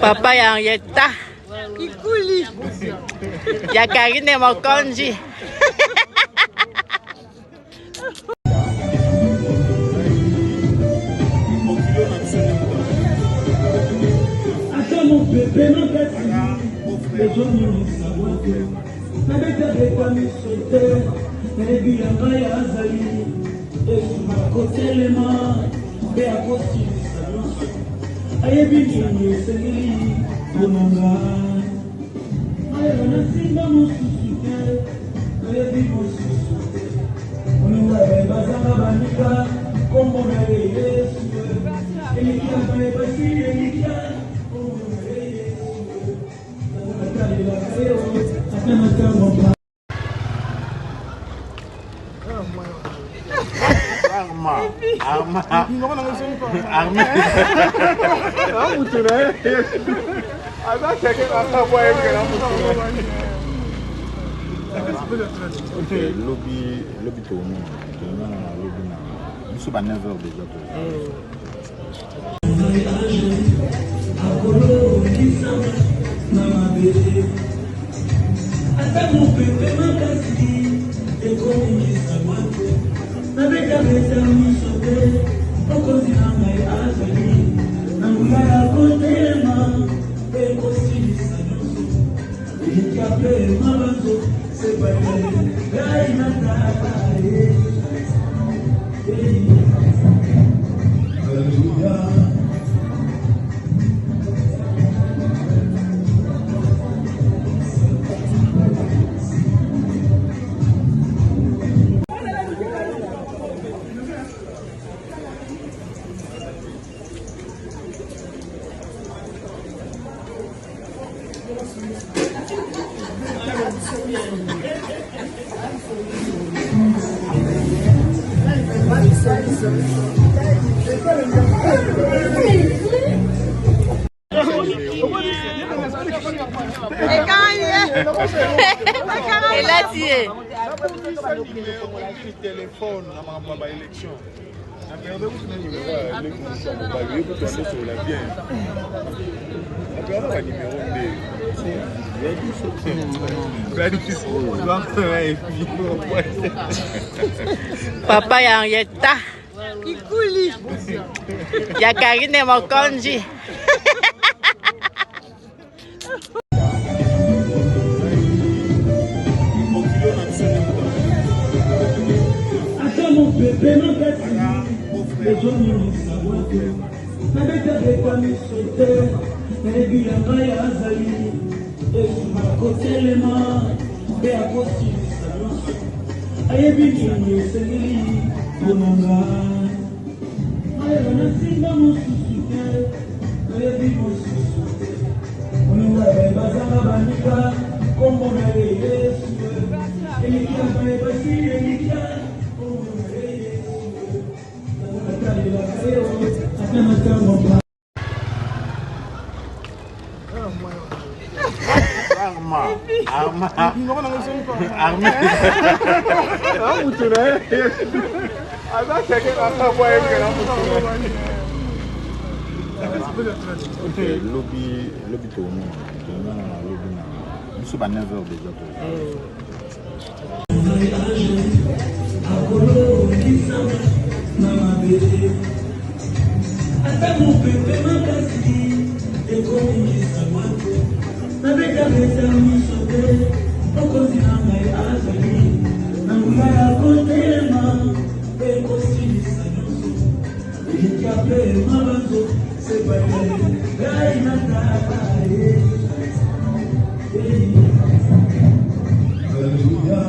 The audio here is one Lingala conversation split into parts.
Papa ya Henrietta Kikuli ya Karine Mokonji. Papa ya Henrietta. Kikuli. Ya Karine Mokonzi. Mon bébé m'a fait les gens ne savent que avec ta mi sauter et puis la maille à Zali et sur ma côté les mains et à côté aïe bini c'est lui mon gars aïe on a si dans mon souci aïe bini mon souci on va bazanga banika comme on a les et les gars va passer les gars. Lobby tout le monde. Nous sommes à 9h déjà. Hasta mon bébé m'a cassé et comme il s'est avec la bête à me sauter au continent mais à Zali n'a pas côté les mains et aussi ça il a fait ma bateau c'est pas là il n'a pas Alléluia.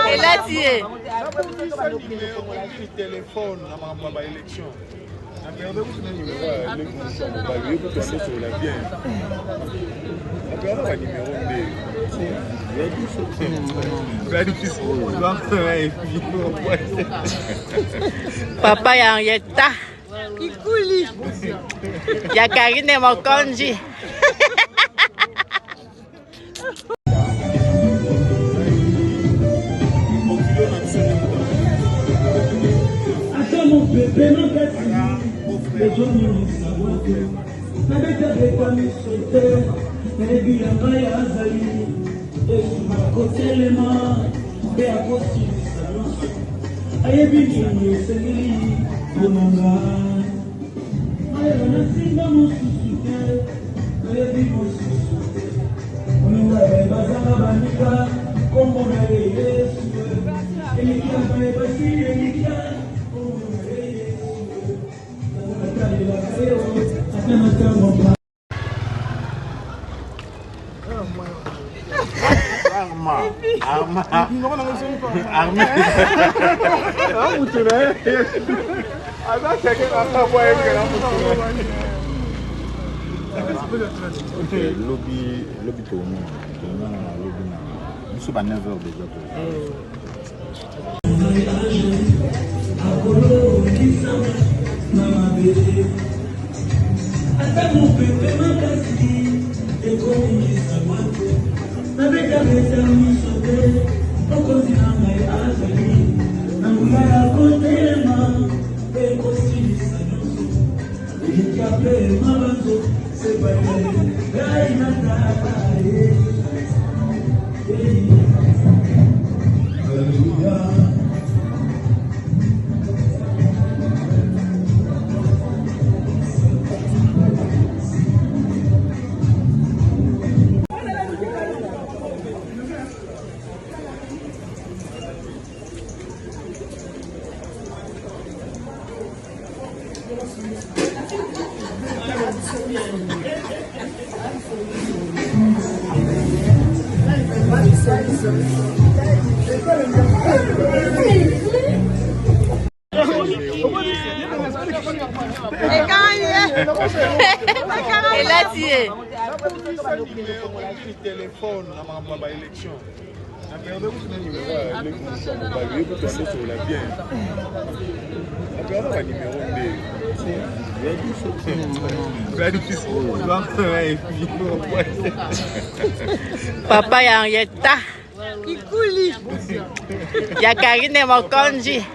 Et là, tu es. Téléphone, on va élection. Papa ya Henrietta. Kikuli. Ya Karine Mokonzi. Mon bébé m'a fait les gens ne savent que avec ta bête à me sauter et puis la maille à Zali et sur ma côté les mains et à côté aïe bini c'est lui mon gars aïe on a si dans mon souci aïe bini mon souci on va bazanga banika comme on a les et les gars va passer les gars. Lobby tout le monde. Nous sommes à 9h déjà. Hasta mon bébé m'a cassé et comme il s'est avec la bête à me sauter au continent mais à Zali n'a pas côté les mains et aussi ça il a fait ma bateau c'est pas là il n'a pas Alléluia. elatie téléphone na ma élection. papa ya ngeta kikuli ya Karine Mokonzi